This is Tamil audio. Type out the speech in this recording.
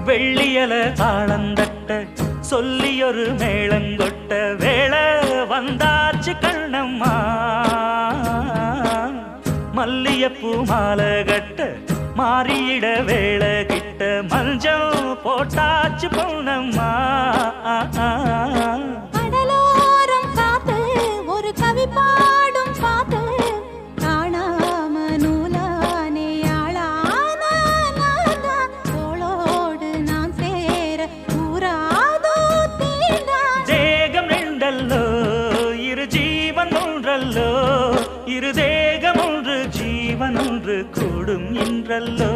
வெள்ளியல தாளந்தட்ட சொல்லியொரு மேளங்கொட்ட வேளை வந்தாச்சு கண்ணம்மா மல்லியப்பூ மாலை கட்ட மாறியிட வேளை கிட்ட மஞ்சள் போட்டாச்சு பொன்னம்மா கடலோரம் காத்து ஒரு கவி பாடும் பாத்து காணாம நூலானே தோளோடு நான் சேர கூறாதோ தீண்டா தேகம் ரெண்டல்லோ இரு ஜீவன் ஒன்றல்லோ இரு தேகம் ஒன்று ஜீவன் ஒன்று கூடும் என்றல்லோ